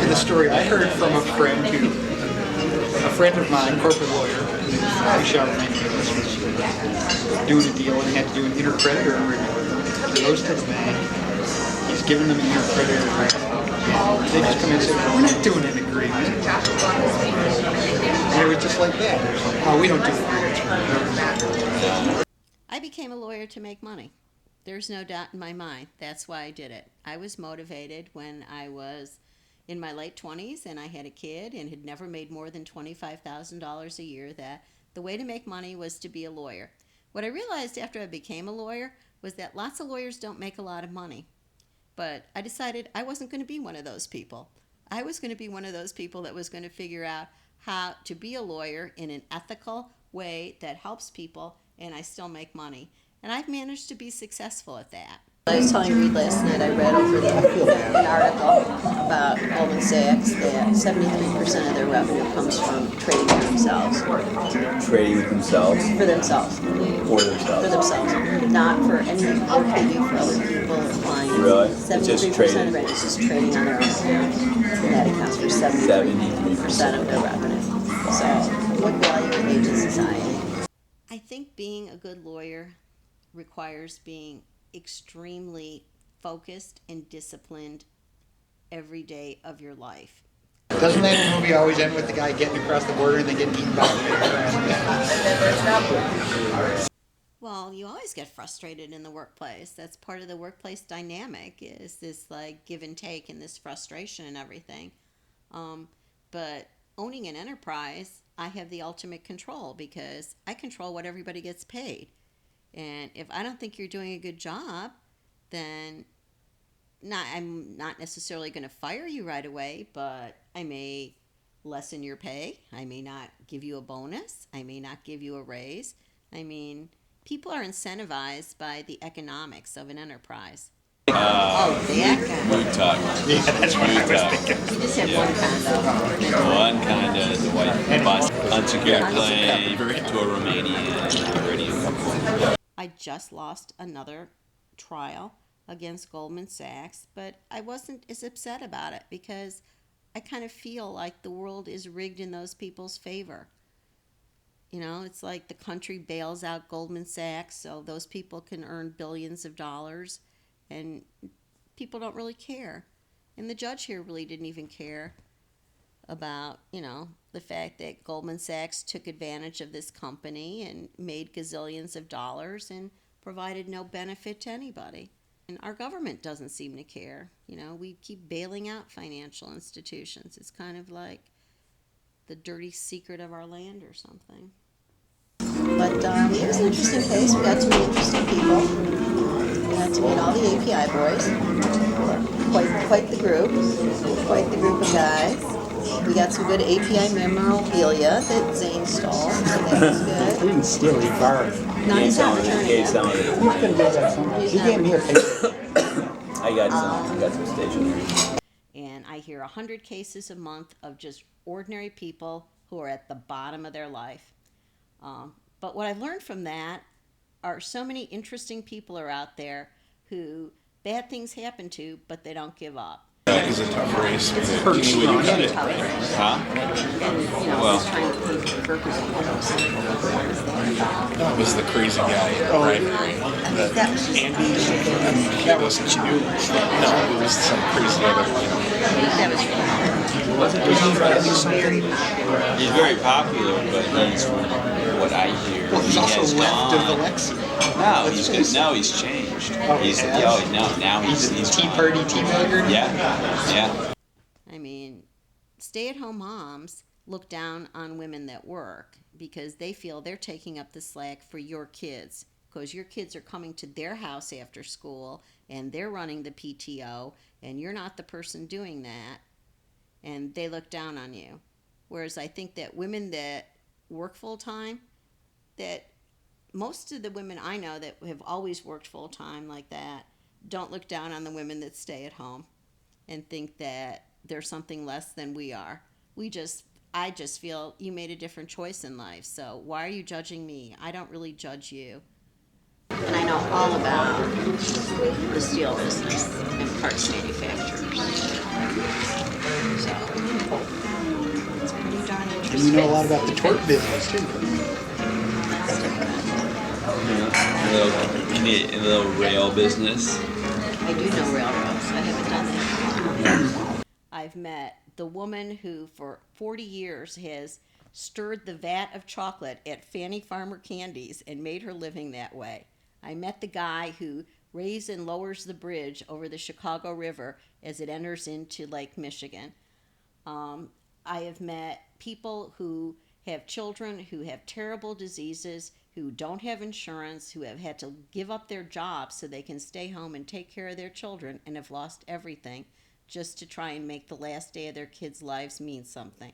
the story I heard from a friend of mine, corporate lawyer, who shall remain nameless, was doing a deal and had to do an intercreditor agreement with them. He goes to the bank, he's giving them an intercreditor agreement, and they just come in and say, we're not doing an agreement. And it was just like that. Oh, we don't do agreements. I became a lawyer to make money. There's no doubt in my mind. That's why I did it. I was motivated when I was in my late 20s and I had a kid and had never made more than $25,000 a year, that the way to make money was to be a lawyer. What I realized after I became a lawyer was that lots of lawyers don't make a lot of money. But I decided I wasn't going to be one of those people. I was going to be one of those people that was going to figure out how to be a lawyer in an ethical way that helps people, and I still make money. And I've managed to be successful at that. I was telling Reed last night, I read over an article about Goldman Sachs that 73% of their revenue comes from trading for themselves. Trading with themselves? For themselves. For themselves? For themselves. Not for any work they do for other people or clients. Really? 73% of it is just trading on their own account. And that accounts for 73% of their revenue. So, what value are they to society? I think being a good lawyer requires being extremely focused and disciplined every day of your life. Doesn't that movie always end with the guy getting across the border and then getting eaten by a bear? Well, you always get frustrated in the workplace. That's part of the workplace dynamic, is this like give and take and this frustration and everything. But owning an enterprise, I have the ultimate control because I control what everybody gets paid. And if I don't think you're doing a good job, then I'm not necessarily going to fire you right away, but I may lessen your pay. I may not give you a bonus. I may not give you a raise. I mean, people are incentivized by the economics of an enterprise. That guy. Mood talk. Yeah, that's what I was thinking. You just have one condo. One kind of the white bus, unsecured claim to a Romanian. I just lost another trial against Goldman Sachs, but I wasn't as upset about it because I kind of feel like the world is rigged in those people's favor. You know, it's like the country bails out Goldman Sachs so those people can earn billions of dollars, and people don't really care. And the judge here really didn't even care about, the fact that Goldman Sachs took advantage of this company and made gazillions of dollars and provided no benefit to anybody. And our government doesn't seem to care. We keep bailing out financial institutions. It's kind of like the dirty secret of our land or something. But it was an interesting case. We got to meet interesting people. We got to meet all the API boys. Quite the group of guys. We got some good API memorabilia that Zane stole, so that was good. He didn't steal, he borrowed. No, he's not returning it. He's going to do that someday. He gave me a paper. I got some stationery. And I hear 100 cases a month of just ordinary people who are at the bottom of their life. But what I've learned from that are so many interesting people are out there who bad things happen to, but they don't give up. That is a tough race. Huh? Well, that was the crazy guy, right? That wasn't you. No, it was some crazy other. He's very popular, but he's, from what I hear, Well, he's also left of Alexi. No, he's good. Now he's changed. Now he's Tea Party teabagger. Yeah. I mean, stay-at-home moms look down on women that work because they feel they're taking up the slack for your kids, because your kids are coming to their house after school and they're running the PTO and you're not the person doing that, and they look down on you. Whereas I think that women that work full-time, that most of the women I know that have always worked full-time like that don't look down on the women that stay at home and think that they're something less than we are. I just feel you made a different choice in life, so why are you judging me? I don't really judge you. And I know all about the steel business and parts manufacturers. So And you know a lot about the tort business too. In the little rail business. I do know railroads. I haven't done that. I've met the woman who for 40 years has stirred the vat of chocolate at Fannie Farmer Candies and made her living that way. I met the guy who raised and lowers the bridge over the Chicago River as it enters into Lake Michigan. I have met people who have children who have terrible diseases, who don't have insurance, who have had to give up their jobs so they can stay home and take care of their children and have lost everything just to try and make the last day of their kids' lives mean something.